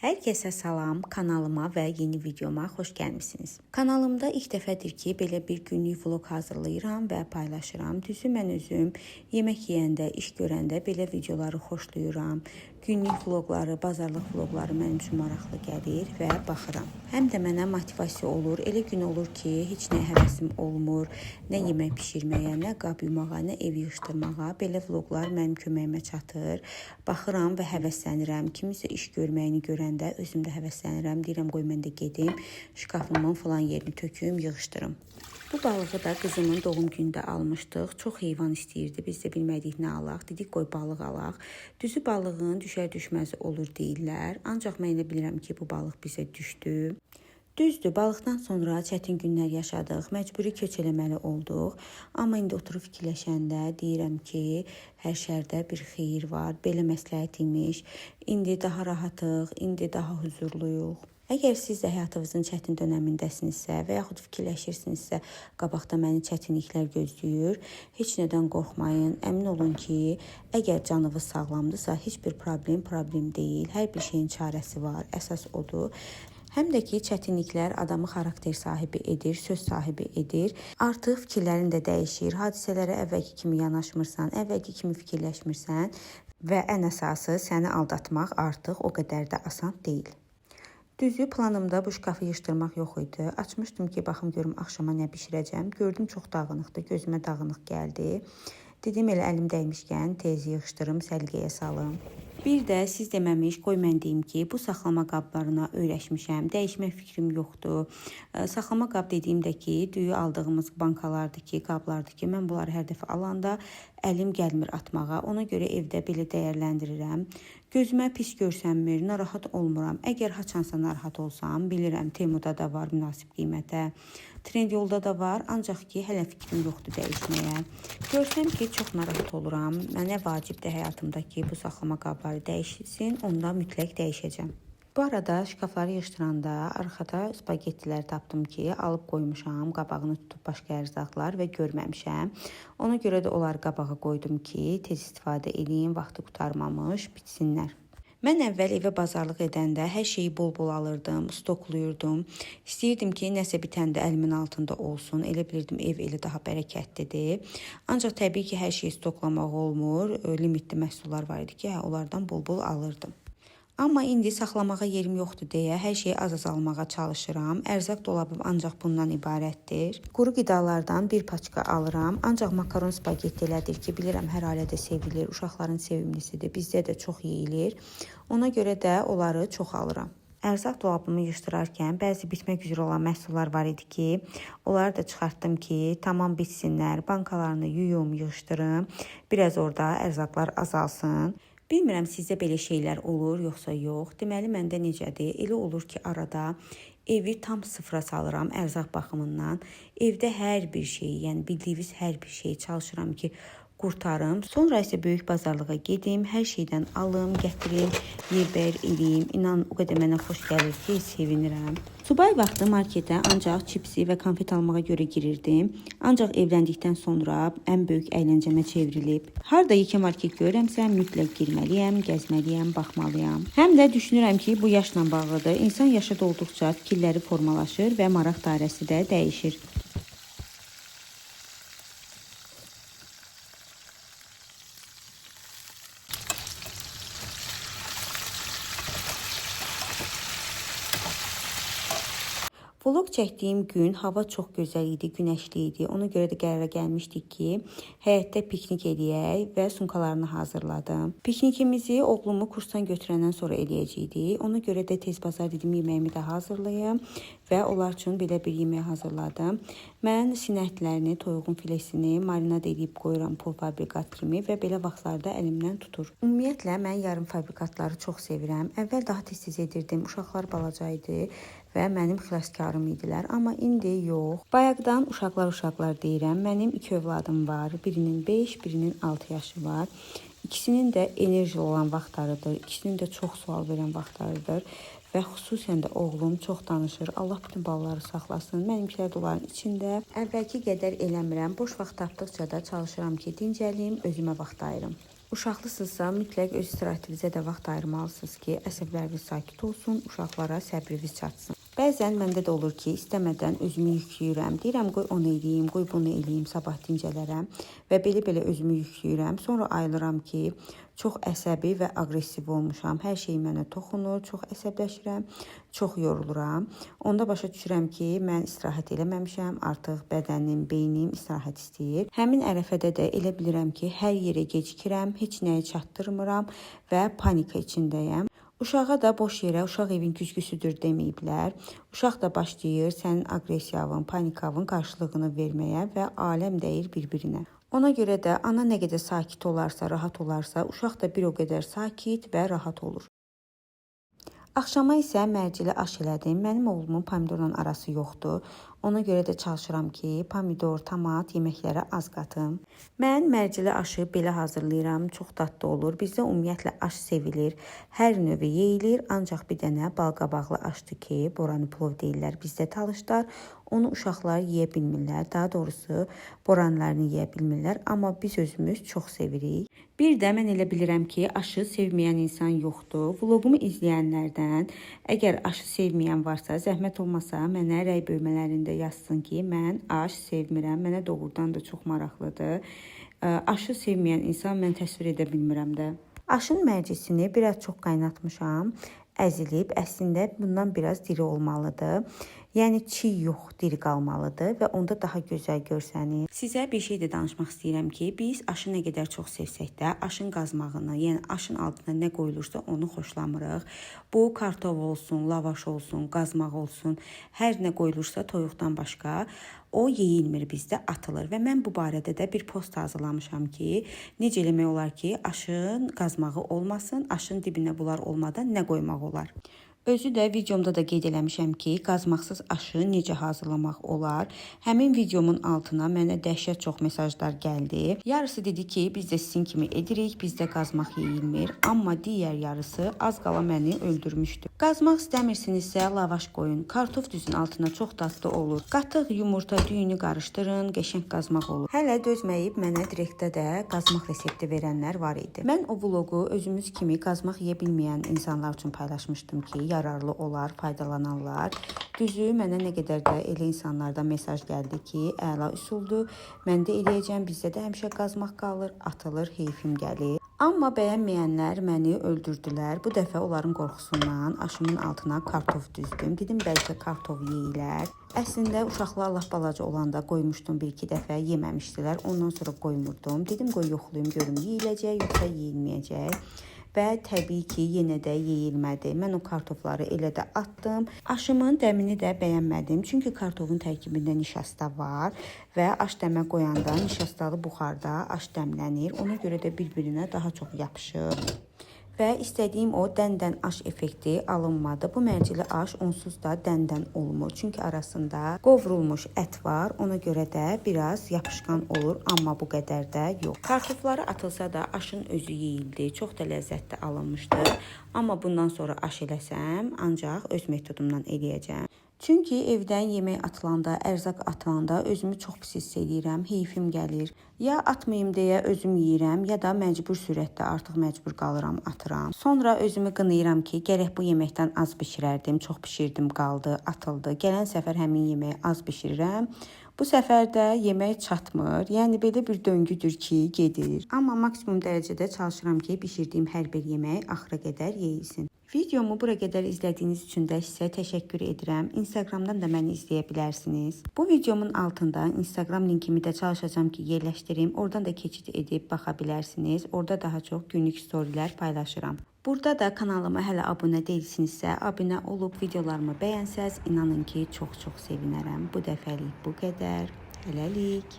Hər kəsə salam, kanalıma və yeni videoma xoş gəlmisiniz. Kanalımda ilk dəfədir ki, belə bir günlük vlog hazırlayıram və paylaşıram. Düzü mən özüm yemək yeyəndə, iş görəndə belə videoları xoşlayıram. Günlük vloqları, bazarlıq vloqları mənim üçün maraqlı gəlir və baxıram. Həm də mənə motivasiya olur. Elə gün olur ki, heç nə həvəsim olmur. Nə yemək bişirməyə, nə qab yumağa, nə ev yığışdırmağa. Belə vloqlar mənim köməyimə çatır. Baxıram və həvəslənirəm. Kimisə iş görməyini görəndə özüm də həvəslənirəm. Deyirəm qoy mən də gedim, şkafımın falan yerini töküm, yığışdırım. Bu balığı da qızımın doğum günündə almışdıq. Çox heyvan istəyirdi. Biz də bilmədik nə alaq. Dedik qoy balıq alaq. Düzü balığın düşər-düşməzi olur deyirlər. Ancaq mən elə bilirəm ki, bu balıq bizə düşdü. Düzdür, balıqdan sonra çətin günlər yaşadıq. Məcburi köç eləməli olduq. Amma indi oturub fikirləşəndə deyirəm ki, hər şərdə bir xeyir var. Belə məsləhət imiş. İndi daha rahatıq, indi daha huzurluyuq. Əgər siz də həyatınızın çətin dönəmindəsinizsə və yaxud fikirləşirsinizsə, qabaqda məni çətinliklər gözləyir, heç nədən qorxmayın. Əmin olun ki, əgər canınız sağlamdırsa, heç bir problem deyil. Hər bir şeyin çarəsi var. Əsas odur. Həm də ki, çətinliklər adamı xarakter sahibi edir, söz sahibi edir. Artıq fikirlərin də dəyişir. Hadisələrə əvvəlki kimi yanaşmırsan, əvvəlki kimi fikirləşmirsən və ən əsası səni aldatmaq artıq o qədər də asan deyil. Düzü planımda bu şkafı yığışdırmaq yox idi. Açmışdım ki, baxım görüm axşama nə bişirəcəm. Gördüm çox dağınıqdır, gözümə dağınıq gəldi. Dedim elə əlim dəymişkən tez yığışdırım, səliqəyə salım. Bir də siz deməmiş, qoy mən deyim ki, bu saxlama qablarına öyrəşmişəm. Dəyişmək fikrim yoxdur. Saxlama qab dediyimdə ki, düyü aldığımız bankalardır ki, qablardır ki, mən bunları hər dəfə alanda əlim gəlmir atmağa. Ona görə evdə belə dəyərləndirirəm. Gözümə pis görsənmir, narahat olmuram. Əgər haçansa narahat olsam, bilirəm Temuda da var münasib qiymətə. Trendyolda da var, ancaq ki, hələ fikrim yoxdur dəyişməyə. Görsəm ki, çox narahat oluram. Mənə vacibdir həyatımda ki, bu saxlama qabları dəyişilsin, onda mütləq dəyişəcəm. Bu arada şkafları yığışdıranda arxada spagettilər tapdım ki, alıb qoymuşam, qabağını tutub başqa ərzaqlar və görməmişəm. Ona görə də onları qabağa qoydum ki, tez istifadə edeyim, vaxtı qurtarmamış, bitsinlər. Mən əvvəl evə bazarlıq edəndə hər şeyi bol-bol alırdım, stoklayırdım. İstəyirdim ki, nəsə bitəndə əlimin altında olsun. Elə bilirdim ev elə daha bərəkətlidir. Ancaq təbii ki, hər şeyi stoklamaq olmur. Limitli məhsullar var idi ki, onlardan bol-bol alırdım. Amma indi saxlamağa yerim yoxdur deyə hər şeyi az-az almağa çalışıram. Ərzaq dolabım ancaq bundan ibarətdir. Quru qidalardan bir paçka alıram. Ancaq makaron spagetti elədir ki, bilirəm hər ailədə sevilir. Uşaqların sevimlisidir. Bizdə də çox yeyilir. Ona görə də onları çox alıram. Ərzaq dolabımı yığışdırarkən bəzi bitmək üzrə olan məhsullar var idi ki, onları da çıxartdım ki, tamam bitsinlər. Bankalarını yuyum, yığışdırım. Biraz orada ərzaqlar azalsın. Bilmirəm sizdə belə şeylər olur, yoxsa yox. Deməli, məndə necədir? Elə olur ki, arada evi tam sıfıra salıram ərzaq baxımından. Evdə hər bir şeyi, yəni bildiyiniz hər bir şeyi çalışıram ki, qurtarım. Sonra isə böyük bazarlığa gedim, hər şeydən alım, gətirim, yerbəyər eləyim. İnan, o qədər mənə xoş gəlir ki, sevinirəm. Subay vaxtı marketə ancaq çipsi və konfet almağa görə girirdim. Ancaq evləndikdən sonra ən böyük əyləncəmə çevrilib. Harda yekə market görəmsə, mütləq girməliyəm, gəzməliyəm, baxmalıyam. Həm də düşünürəm ki, bu yaşla bağlıdır. İnsan yaşa dolduqca fikirləri formalaşır və maraq dairəsi də dəyişir. Vlog çəkdiyim gün hava çox gözəl idi, günəşli idi. Ona görə də qərara gəlmişdik ki, həyətdə piknik eləyək və sumkalarını hazırladım. Piknikimizi oğlumu kursdan götürəndən sonra eləyəcəkdik. Ona görə də tez bazar dedim, yeməyimi də hazırlayım və onlar üçün belə bir yemək hazırladım. Mən sinəklərini, toyuğun filesini marinad edib qoyuram polfabrikat kimi və belə vaxtlarda əlimdən tutur. Ümumiyyətlə, mən yarım fabrikatları çox sevirəm. Əvvəl daha tez-tez edirdim, uşaqlar balaca idi və mənim xilaskarım idilər. Amma indi yox. Bayaqdan uşaqlar deyirəm. Mənim 2 övladım var. Birinin 5, birinin 6 yaşı var. İkisinin də enerji olan vaxtlarıdır. İkisinin də çox sual verən vaxtlarıdır. Və xüsusən də oğlum çox danışır. Allah bütün balaları saxlasın. Mənimkilər də onların içində. Əvvəlki qədər eləmirəm. Boş vaxt tapdıqca da çalışıram ki, dincəlim, özümə vaxt ayırım. Uşaqlısınızsa mütləq öz istirahatinizə də vaxt ayırmalısınız ki, əsəbləriniz sakit olsun, uşaqlara səbriniz çatsın. Bəzən məndə də olur ki, istəmədən özümü yükləyirəm. Deyirəm, qoy onu eləyim, qoy bunu eləyim, sabah dincələrəm və belə özümü yükləyirəm. Sonra ayılıram ki, çox əsəbi və aqressiv olmuşam. Hər şey mənə toxunur, çox əsəbləşirəm, çox yoruluram. Onda başa düşürəm ki, mən istirahət eləməmişəm, artıq bədənim, beynim istirahət istəyir. Həmin ərəfədə də elə bilirəm ki, hər yerə gecikirəm, heç nəyi çatdırmıram və panika içindəyəm. Uşağa da boş yerə uşaq evin güzgüsüdür deməyiblər. Uşaq da başlayır sənin aqressiyavın, panikavın qarşılığını verməyə və aləm dəyir bir-birinə. Ona görə də ana nə qədər sakit olarsa, rahat olarsa, uşaq da bir o qədər sakit və rahat olur. Axşama isə mərcili aş elədim. Mənim oğlumun pomidorla arası yoxdur. Ona görə də çalışıram ki, pomidor, tomat yeməklərə az qatım. Mən mərcili aşı belə hazırlayıram. Çox dadlı olur. Bizdə ümumiyyətlə aş sevilir. Hər növü yeyilir. Ancaq bir dənə balqabaqlı aşdır ki, borani plov deyirlər bizdə talışlar. Onu uşaqlar yeyə bilmirlər. Daha doğrusu boranlarını yeyə bilmirlər. Amma biz özümüz çox sevirik. Bir də mən elə bilirəm ki, aşı sevməyən insan yoxdur. Vlogumu izləyənlərdən əgər aşı sevməyən varsa, zəhmət olmasa mənə rəy bölmələrində yazsın ki, mən aş sevmirəm. Mənə doğrudan da çox maraqlıdır. Aşı sevməyən insan mən təsvir edə bilmirəm də. Aşın mərcisini biraz çox qaynatmışam. Əzilib, əslində bundan biraz diri olmalıdır. Yəni çiğ yox, diri qalmalıdır və onda daha gözəl görsənir. Sizə bir şey də danışmaq istəyirəm ki, biz aşı nə qədər çox sevsək də, aşın qazmağını, yəni aşın altına nə qoyulursa onu xoşlamırıq. Bu kartof olsun, lavaş olsun, qazmaq olsun, hər nə qoyulursa toyuqdan başqa o yeyilmir bizdə, atılır və mən bu barədə də bir post hazırlamışam ki, necə eləmək olar ki, aşın qazmağı olmasın, aşın dibinə bunlar olmadan nə qoymaq olar. Özü də videomda da qeyd eləmişəm ki, qazmaqsız aşı necə hazırlamaq olar. Həmin videomun altına mənə dəhşət çox mesajlar gəldi. Yarısı dedi ki, biz də sizin kimi edirik, bizdə qazmaq yeyilmir. Amma digər yarısı az qala məni öldürmüşdü. Qazmaq istəmirsinizsə lavaş qoyun. Kartof düzün altına çox dadlı olur. Qatıq, yumurta, düyünü qarışdırın, qəşəng qazmaq olur. Hələ dözməyib mənə direktdə də qazmaq resepti verənlər var idi. Mən o vlogu özümüz kimi qazmaq yeyə bilməyən insanlar üçün paylaşmışdım ki, yararlı olar, faydalanarlar. Düzü, mənə nə qədər də elə insanlardan mesaj gəldi ki, əla üsuldur, mən də eləyəcəm, bizdə də həmişə qazmaq qalır, atılır, heyfim gəlir. Amma bəyənməyənlər məni öldürdülər. Bu dəfə onların qorxusundan aşımın altına kartof düzdüm. Dedim, bəlkə kartof yeyilər. Əslində, uşaqlar lap balaca olanda qoymuşdum bir-iki dəfə, yeməmişdilər. Ondan sonra qoymurdum. Dedim, qoy yoxlayım, görüm yeyiləcək, yoxsa yeyilməyəcək. Və təbii ki, yenə də yeyilmədi. Mən o kartofları elə də atdım. Aşımın dəmini də bəyənmədim. Çünki kartofun tərkibində nişasta var və aş dəmə qoyanda nişastalı buxarda aş dəmlənir. Ona görə də bir-birinə daha çox yapışır. Və istədiyim o dəndən aş effekti alınmadı. Bu mərcili aş onsuz da dəndən olmur. Çünki arasında qovrulmuş ət var. Ona görə də biraz yapışqan olur. Amma bu qədər də yox. Kartofları atılsa da aşın özü yeyildi. Çox da ləzzətli alınmışdı. Amma bundan sonra aş eləsəm, ancaq öz metodumdan eləyəcəm. Çünki evdən yemək atılanda, ərzaq atılanda özümü çox pis hiss edirəm, heyfim gəlir. Ya atmayım deyə özüm yeyirəm, ya da məcbur surətdə artıq məcbur qalıram, atıram. Sonra özümü qınayıram ki, gərək bu yeməkdən az bişirərdim, çox bişirdim, qaldı, atıldı. Gələn səfər həmin yeməyi az bişirirəm. Bu səfər də yemək çatmır. Yəni belə bir döngüdür ki, gedir. Amma maksimum dərəcədə çalışıram ki, bişirdiyim hər bir yemək axıra qədər yeyilsin. Videomu bura qədər izlədiyiniz üçün də sizə təşəkkür edirəm. Instagramdan da məni izləyə bilərsiniz. Bu videomun altında Instagram linkimi də çalışacağam ki, yerləşdirim. Oradan da keçid edib baxa bilərsiniz. Orada daha çox günlük storylər paylaşıram. Burada da kanalıma hələ abunə deyilsinizsə, abunə olub videolarımı bəyənsəz, inanın ki, çox-çox sevinərəm. Bu dəfəlik bu qədər. Hələlik.